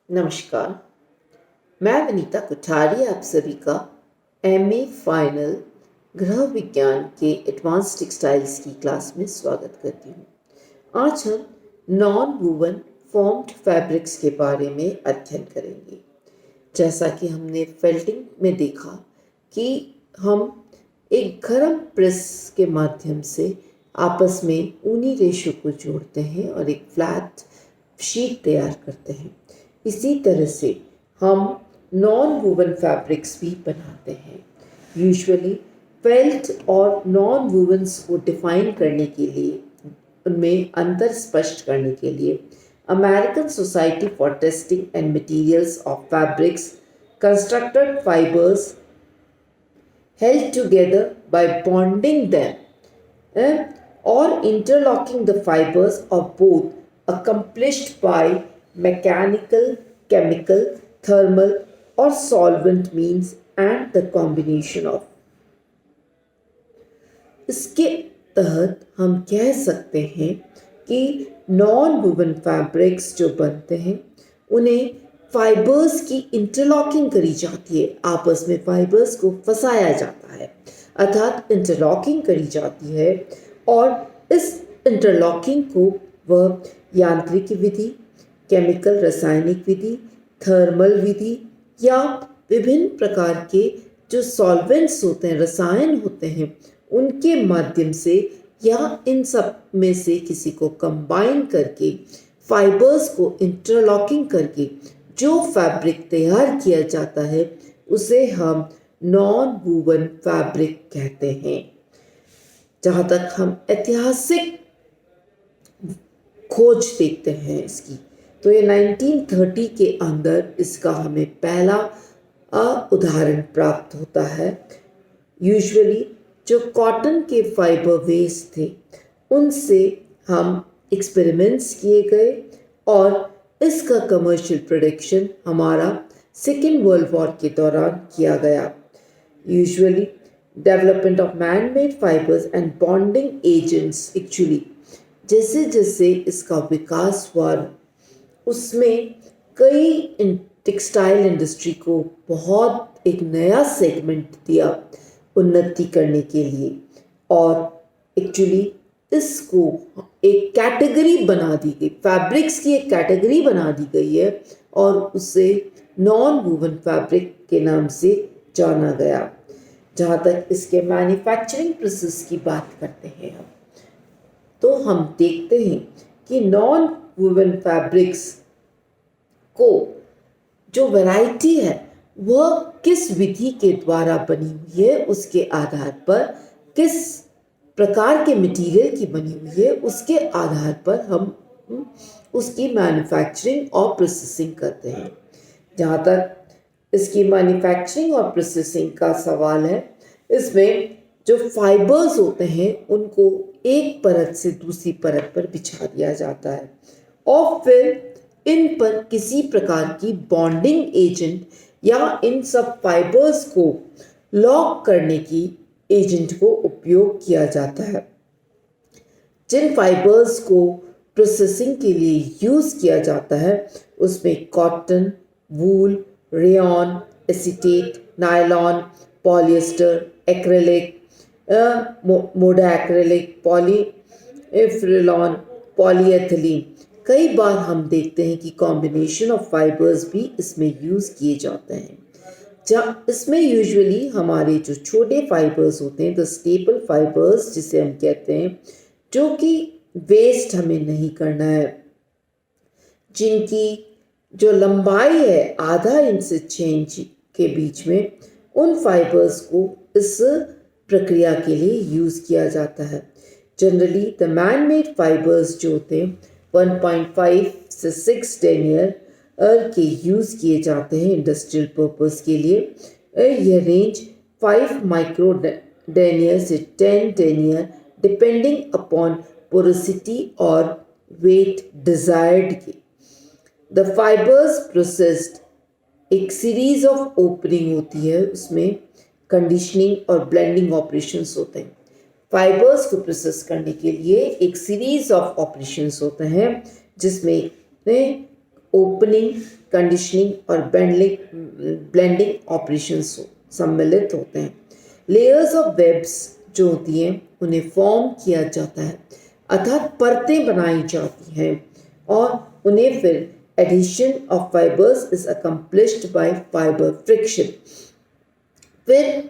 नमस्कार। मैं विनीता कुठारी आप सभी का एमए फाइनल गृह विज्ञान के एडवांस टेक्सटाइल्स की क्लास में स्वागत करती हूँ। आज हम नॉन वूवन फॉर्म्ड फैब्रिक्स के बारे में अध्ययन करेंगे। जैसा कि हमने फेल्टिंग में देखा कि हम एक गर्म प्रेस के माध्यम से आपस में ऊनी रेशों को जोड़ते हैं और एक फ्लैट शीट तैयार करते हैं। इसी तरह से हम नॉन वूवन फैब्रिक्स भी बनाते हैं। यूजुअली फेल्ट और नॉन वूवन्स को डिफाइन करने के लिए, उनमें अंतर स्पष्ट करने के लिए American society for testing and materials of fabrics constructed fibers held together by bonding them or interlocking the fibers of both accomplished by mechanical, chemical, thermal or solvent means and the combination of। इसके तहत हम कह सकते हैं कि non woven fabrics जो बनते हैं उन्हें फाइबर्स की इंटरलॉकिंग करी जाती है, आपस में फाइबर्स को फंसाया जाता है, अर्थात इंटरलॉकिंग करी जाती है। और इस इंटरलॉकिंग को वह यांत्रिक विधि, केमिकल रासायनिक विधि, थर्मल विधि या विभिन्न प्रकार के जो सॉल्वेंट्स होते हैं, रसायन होते हैं, उनके माध्यम से या इन सब में से किसी को कंबाइन करके फाइबर्स को इंटरलॉकिंग करके जो फैब्रिक तैयार किया जाता है उसे हम नॉन वूवन फैब्रिक कहते हैं। जहाँ तक हम ऐतिहासिक खोज देखते हैं इसकी, तो ये 1930 के अंदर इसका हमें पहला उदाहरण प्राप्त होता है। यूजुअली जो कॉटन के फाइबर वेस्ट थे उनसे हम एक्सपेरिमेंट्स किए गए और इसका कमर्शियल प्रोडक्शन हमारा सेकेंड वर्ल्ड वॉर के दौरान किया गया। Usually development of man made fibres and bonding agents, actually जैसे जैसे इसका विकास हुआ उसमें कई टेक्सटाइल इंडस्ट्री को बहुत एक नया सेगमेंट दिया उन्नति करने के लिए, और एक्चुअली इसको एक कैटेगरी बना दी गई, फैब्रिक्स की एक कैटेगरी बना दी गई है और उसे नॉन वूवन फैब्रिक के नाम से जाना गया। जहाँ तक इसके मैन्युफैक्चरिंग प्रोसेस की बात करते हैं हम, तो हम देखते हैं कि नॉन वूवन फैब्रिक्स को जो वैरायटी है वह किस विधि के द्वारा बनी हुई है, उसके आधार पर किस प्रकार के मटेरियल की बनी हुई है, उसके आधार पर हम उसकी मैन्युफैक्चरिंग और प्रोसेसिंग करते हैं। जहाँ तक इसकी मैन्युफैक्चरिंग और प्रोसेसिंग का सवाल है, इसमें जो फाइबर्स होते हैं उनको एक परत से दूसरी परत पर बिछा दिया जाता है और फिर इन पर किसी प्रकार की बॉन्डिंग एजेंट या इन सब फाइबर्स को लॉक करने की एजेंट को उपयोग किया जाता है। जिन फाइबर्स को प्रोसेसिंग के लिए यूज़ किया जाता है उसमें cotton, wool, rayon, acetate, nylon, polyester, acrylic, modacrylic, पॉलीफ्रिलॉन, पॉलीएथिलीन, कई बार हम देखते हैं कि कॉम्बिनेशन ऑफ फाइबर्स भी इसमें यूज़ किए जाते हैं। जहाँ इसमें यूजुअली हमारे जो छोटे फाइबर्स होते हैं, द स्टेपल फाइबर्स जिसे हम कहते हैं, जो कि वेस्ट हमें नहीं करना है, जिनकी जो लंबाई है आधा इंच से 6 इंच के बीच में, उन फाइबर्स को इस प्रक्रिया के लिए यूज़ किया जाता है। Generally the man made fibres जो होते हैं 1.5 से 6 डेनियर के यूज़ किए जाते हैं इंडस्ट्रियल पर्पस के लिए। यह रेंज 5 माइक्रो डेनियर से 10 डेनियर डिपेंडिंग अपॉन पोरोसिटी और वेट डिजायर्ड की। द फाइबर्स प्रोसेस्ड, एक सीरीज ऑफ ओपनिंग होती है, उसमें कंडीशनिंग और ब्लेंडिंग ऑपरेशंस होते हैं। फाइबर्स को प्रोसेस करने के लिए एक सीरीज ऑफ ऑपरेशंस होते हैं जिसमें ओपनिंग, कंडीशनिंग और ब्लेंडिंग ऑपरेशंस सम्मिलित होते हैं। लेयर्स ऑफ वेब्स जो होती हैं उन्हें फॉर्म किया जाता है, अर्थात परतें बनाई जाती हैं और उन्हें फिर addition of fibers is accomplished by fiber friction. फिर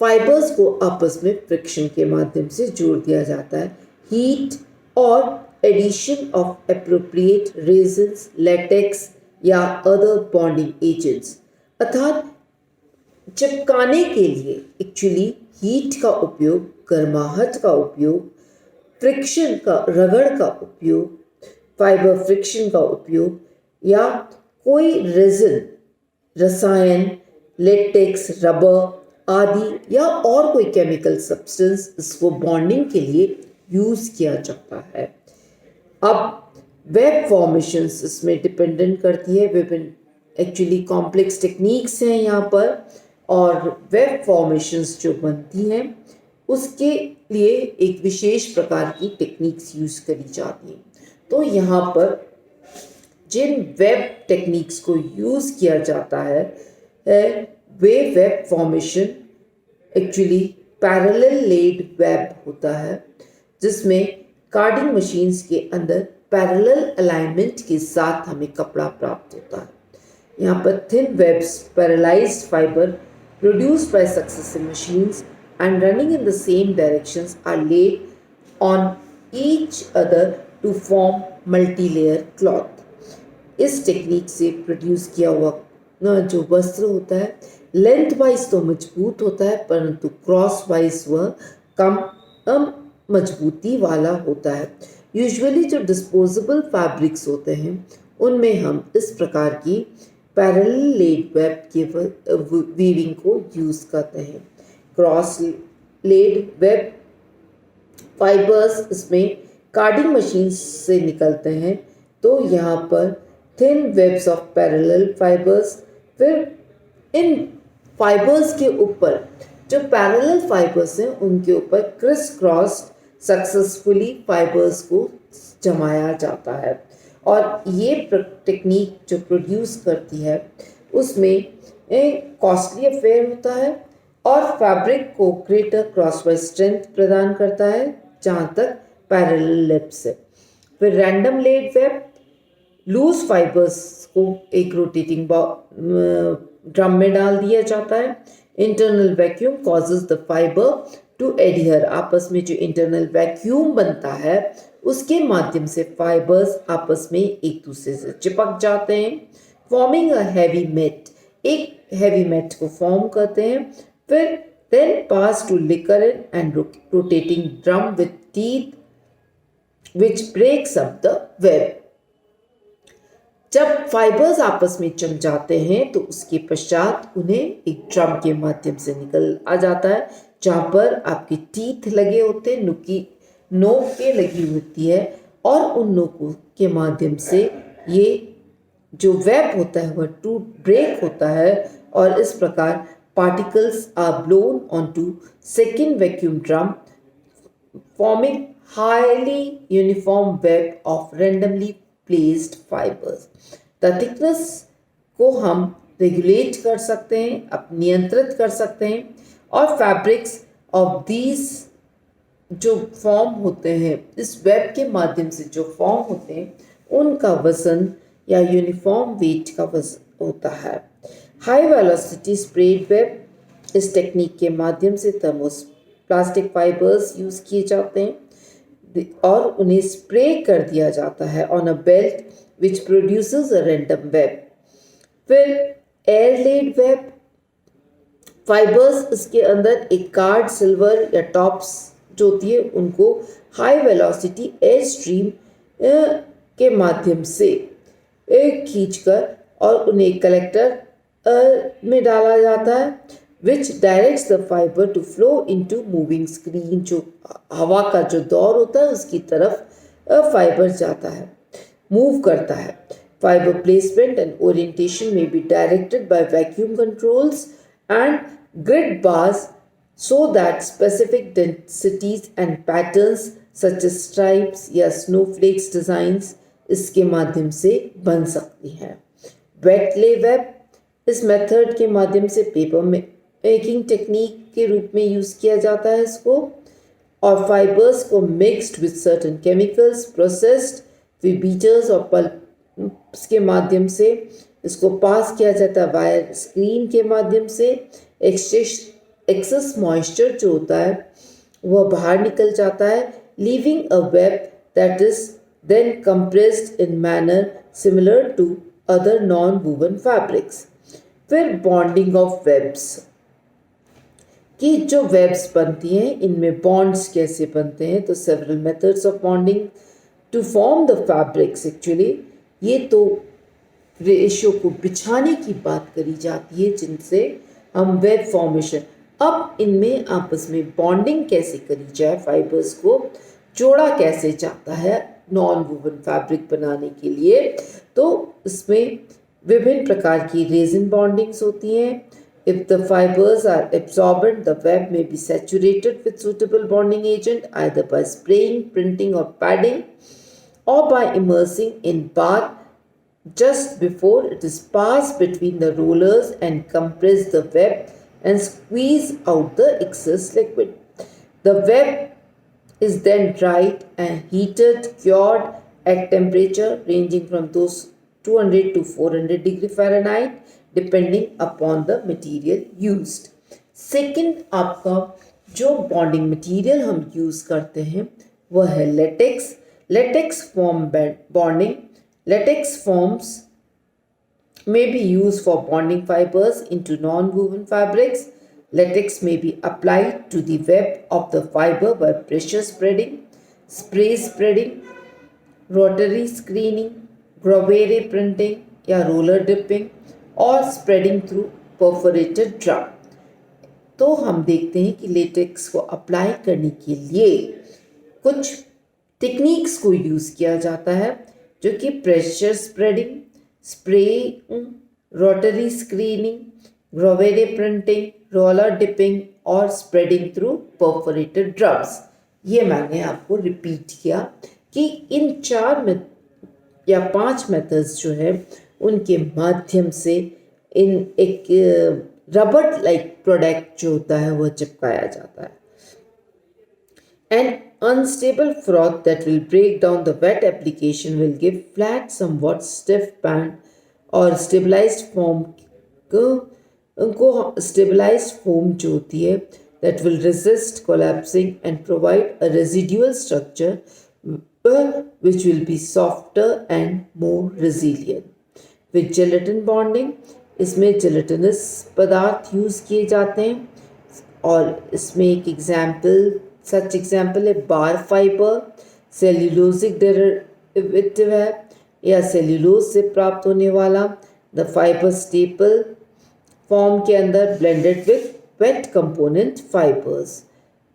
फाइबर्स को आपस में फ्रिक्शन के माध्यम से जोड़ दिया जाता है। हीट और addition of appropriate resins, latex या अदर बॉन्डिंग एजेंट्स, अर्थात चिपकाने के लिए एक्चुअली हीट का उपयोग, गर्माहट का उपयोग, फ्रिक्शन का, रगड़ का उपयोग, फाइबर फ्रिक्शन का उपयोग या कोई रेजिन, रसायन, लेटेक्स, रबर आदि या और कोई केमिकल सब्सटेंस इसको बॉन्डिंग के लिए यूज किया जाता है। अब वेब फॉर्मेशंस इसमें डिपेंडेंट करती है, विभिन्न एक्चुअली कॉम्प्लेक्स टेक्निक्स हैं यहाँ पर, और वेब फॉर्मेशंस जो बनती हैं उसके लिए एक विशेष प्रकार की टेक्निक्स यूज करी जाती हैं। तो यहाँ पर जिन वेब टेक्निक्स को यूज किया जाता है वे web formation actually parallel laid web होता है, जिसमें कार्डिंग मशीन्स के अंदर पैरेलल अलाइनमेंट के साथ हमें कपड़ा प्राप्त होता है। यहाँ पर thin webs, parallelized fibre produced by successive machines and running in the same directions are laid on each other to form multi-layer cloth. इस टेक्निक से प्रोड्यूस किया हुआ जो वस्त्र होता है लेंथ वाइज तो मजबूत होता है, परंतु क्रॉस वाइज वह कम मजबूती वाला होता है। यूजुअली जो डिस्पोजेबल फैब्रिक्स होते हैं उनमें हम इस प्रकार की पैरेलल लेड वेब के वीविंग को यूज करते हैं। क्रॉस लेड वेब फाइबर्स इसमें कार्डिंग मशीन से निकलते हैं, तो यहाँ पर thin webs of parallel fibers, फिर इन फाइबर्स के ऊपर जो पैरेलल फाइबर्स हैं उनके ऊपर क्रिस क्रॉस सक्सेसफुली फाइबर्स को जमाया जाता है, और ये टेक्निक जो प्रोड्यूस करती है उसमें एक कॉस्टली अफेयर होता है और फैब्रिक को ग्रेटर क्रॉसवाइज स्ट्रेंथ प्रदान करता है जहाँ तक पैरेलल लिप्स है। फिर random laid web, loose fibers को एक रोटेटिंग ड्रम में डाल दिया जाता है। Internal vacuum causes the fibre to adhere, आपस में जो इंटरनल वैक्यूम बनता है उसके माध्यम से फाइबर्स आपस में एक दूसरे से चिपक जाते हैं, फॉर्मिंग अ हैवी मेट, एक हैवी मेट को फॉर्म करते हैं। फिर then pass to licker and rotating drum with teeth which breaks up the web. जब फाइबर्स आपस में जम जाते हैं तो उसके पश्चात उन्हें एक ड्रम के माध्यम से निकल आ जाता है, जहाँ पर आपके टीथ लगे होते हैं, नोकें लगी होती है, और उन नोकों के माध्यम से ये जो वेब होता है वह टूट ब्रेक होता है, और इस प्रकार particles are blown on to second vacuum drum forming highly uniform web of randomly placed fibers. The thickness को हम रेगुलेट कर सकते हैं, नियंत्रित कर सकते हैं, और फैब्रिक्स ऑफ दीज जो फॉर्म होते हैं इस वेब के माध्यम से जो फॉर्म होते हैं उनका वजन या यूनिफॉर्म वेट का वजन होता है। हाई वेलोसिटी स्प्रेड वेब, इस टेक्निक के माध्यम से थर्मोप्लास्टिक फाइबर्स यूज किए जाते हैं और उन्हें स्प्रे कर दिया जाता है on a belt which produces a random web. फिर एयर लेड वेब फाइबर्स, इसके अंदर एक कार्ड, सिल्वर या टॉप्स जो होती है उनको हाई वेलोसिटी एयर स्ट्रीम के माध्यम से खींचकर और उन्हें कलेक्टर में डाला जाता है, which directs the fibre to flow into moving screen, जो हवा का जो दौर होता है उसकी तरफ फाइबर जाता है, मूव करता है। फाइबर प्लेसमेंट एंड ओरिएंटेशन में be directed by vacuum controls and grid bars so that specific densities and patterns such as stripes या snowflakes designs इसके माध्यम से बन सकती है। वेट ले वेब, इस मेथड के माध्यम से पेपर मेकिंग टेक्निक के रूप में यूज़ किया जाता है इसको, और फाइबर्स को mixed with certain chemicals processed with beaters और पल्प्स के माध्यम से इसको पास किया जाता है वायर स्क्रीन के माध्यम से। एक्सेस मॉइस्चर जो होता है वह बाहर निकल जाता है, leaving a web that is then compressed in manner similar to other non woven fabrics. फिर बॉन्डिंग ऑफ वेब्स, कि जो वेब्स बनती हैं इनमें बॉन्ड्स कैसे बनते हैं, तो several methods of bonding to form the fabrics. Actually ये तो रेशो को बिछाने की बात करी जाती है जिनसे हम वेब फॉर्मेशन, अब इनमें आपस में बॉन्डिंग कैसे करी जाए, फाइबर्स को जोड़ा कैसे जाता है नॉन वूवन फैब्रिक बनाने के लिए, तो इसमें विभिन्न प्रकार की रेजिन बॉन्डिंग्स होती हैं। If the fibers are absorbent, the web may be saturated with suitable bonding agent either by spraying, printing or padding, or by immersing in bath just before it is passed between the rollers and compress the web and squeeze out the excess liquid. The web is then dried and heated, cured at temperature ranging from those 200 to 400 degree Fahrenheit depending upon the material used. Second आपका जो bonding material हम use करते हैं वह है latex. Latex form bonding, latex forms may be used for bonding fibers into non-woven fabrics. Latex may be applied to the web of the fiber by pressure spreading, spray spreading, rotary screening, gravure printing या roller dipping और spreading through perforated drum। तो हम देखते हैं कि latex को apply करने के लिए कुछ टेक्निक्स को यूज़ किया जाता है जो कि pressure spreading, spray, rotary screening, gravure printing, roller dipping और स्प्रेडिंग थ्रू परफोरेटेड ड्रम्स। ये मैंने आपको रिपीट किया कि इन 4 या 5 मेथड्स जो है उनके माध्यम से इन एक रबर लाइक प्रोडक्ट जो होता है वह चिपकाया जाता है। An unstable froth that will break down the wet application will give flat, somewhat stiff band or stabilized foam stabilized foam जो होती है that will resist collapsing and provide a residual structure which will be softer and more resilient. With gelatin bonding, इसमें gelatinous पदार्थ use किए जाते हैं और इसमें एक सच एग्जाम्पल है बार फाइबर, सेल्यूलोजिक डेरिवेटिव है या सेल्यूलोज से प्राप्त होने वाला। द फाइबर स्टेपल फॉर्म के अंदर blended with wet component fibers.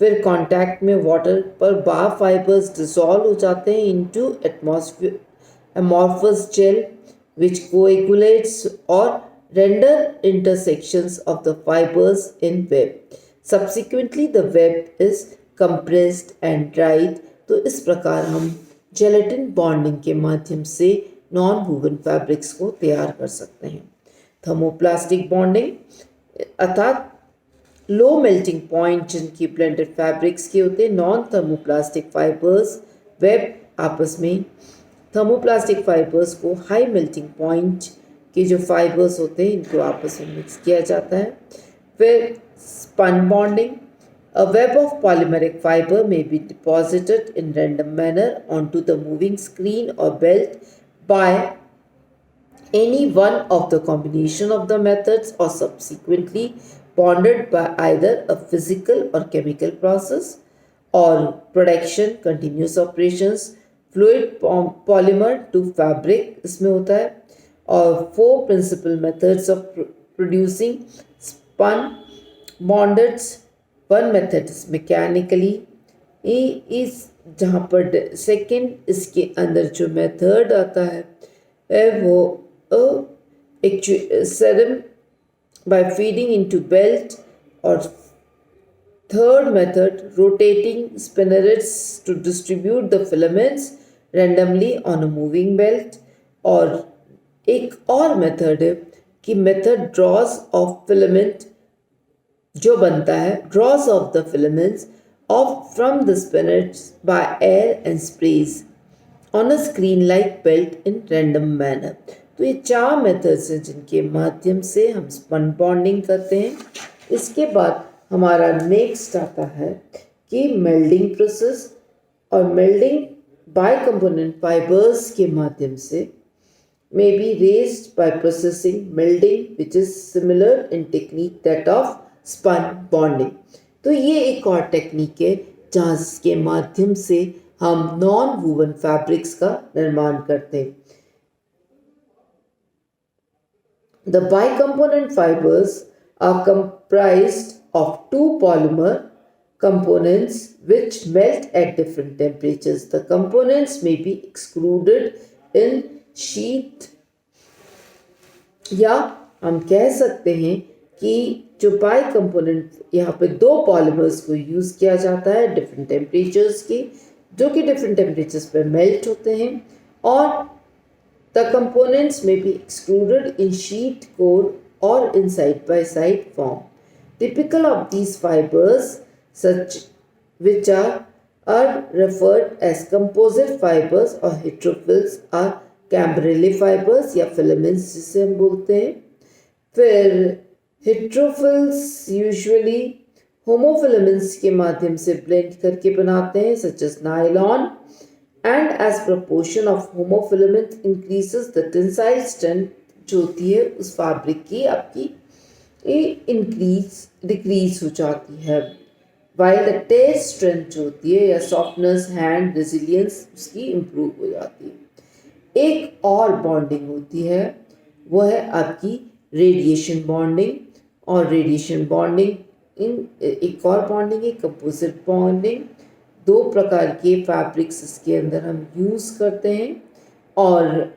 फिर कांटेक्ट में वाटर पर बार फाइबर्स डिसॉल्व हो जाते हैं into atmosphere amorphous gel which coagulates or render intersections of the fibers in web. Subsequently the web is compressed and dried। तो इस प्रकार हम जेलेटिन बॉन्डिंग के माध्यम से नॉन वूवन फैब्रिक्स को तैयार कर सकते हैं। थर्मोप्लास्टिक बॉन्डिंग अर्थात लो मेल्टिंग पॉइंट जिनकी ब्लेंडेड फैब्रिक्स के होते हैं, नॉन थर्मोप्लास्टिक फाइबर्स वेब आपस में थर्मोप्लास्टिक फाइबर्स को हाई मेल्टिंग पॉइंट के जो फाइबर्स होते हैं इनको आपस में मिक्स किया जाता है। फिर spun bonding, a web of polymeric fiber may be deposited in random manner onto the moving screen or belt by any one of the combination of the methods or subsequently bonded by either a physical or chemical process or production continuous operations। fluid polymer to fabric इसमें होता है और 4 principal methods of producing spun bonded। One method is mechanically, इस जहाँ पर second इसके अंदर जो मेथड आता है वो serum by feeding into belt, और third method rotating spinnerets to distribute the filaments randomly on a moving belt. और एक और मेथड है कि मेथड ड्रॉज ऑफ फिलामेंट जो बनता है, draws of the filaments off from the spinners by air and sprays on a screen like belt in random manner. तो ये 4 मेथड्स हैं जिनके माध्यम से हम स्पन बॉन्डिंग करते हैं। इसके बाद हमारा नेक्स्ट आता है कि मेल्डिंग प्रोसेस, और मेल्डिंग बाय कंपोनेंट फाइबर्स के माध्यम से may be raised by processing melding which is similar in technique that of spun bonding। तो ये एक और टेक्निक है जहाँ के माध्यम से हम नॉन वूवन फैब्रिक्स का निर्माण करते हैं। The bicomponent fibers are comprised of 2 polymer components which melt at different temperatures. The components may be extruded in sheet, या हम कह सकते हैं कि जो बाई कंपोनेंट, यहाँ पे 2 पॉलीमर्स को यूज़ किया जाता है डिफरेंट टेम्परेचर्स की, जो कि डिफरेंट टेम्परेचर्स पर मेल्ट होते हैं, और द कंपोनेंट्स में be extruded in sheath core और in side by side form. Typical of these fibres such which are referred as composite fibers और heterophils are कैम्ब्रेले फाइबर्स या फिलामेंट्स जिसे हम बोलते हैं। फिर हेट्रोफिल्स यूजुअली होमोफिलामेंट्स के माध्यम से ब्लेंड करके बनाते हैं such as nylon, and as proportion of homofilament increases the tensile strength जो होती है उस फैब्रिक की आपकी डिक्रीज हो जाती है, वाइल द टेस्ट स्ट्रेंथ जो होती है या सॉफ्टनेस, हैंड रेजिलियंस उसकी इम्प्रूव हो जाती है। एक और बॉन्डिंग होती है वो है आपकी रेडिएशन बॉन्डिंग, और रेडिएशन बॉन्डिंग एक और बॉन्डिंग है कंपोजिट बॉन्डिंग। 2 प्रकार के फैब्रिक्स इसके अंदर हम यूज़ करते हैं, और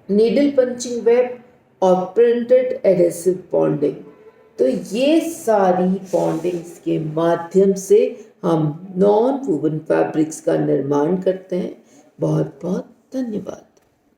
नीडल पंचिंग वेब और प्रिंटेड एडेसिव बॉन्डिंग। तो ये सारी बॉन्डिंग्स के माध्यम से हम नॉन वूवन फैब्रिक्स का निर्माण करते हैं। बहुत बहुत धन्यवाद।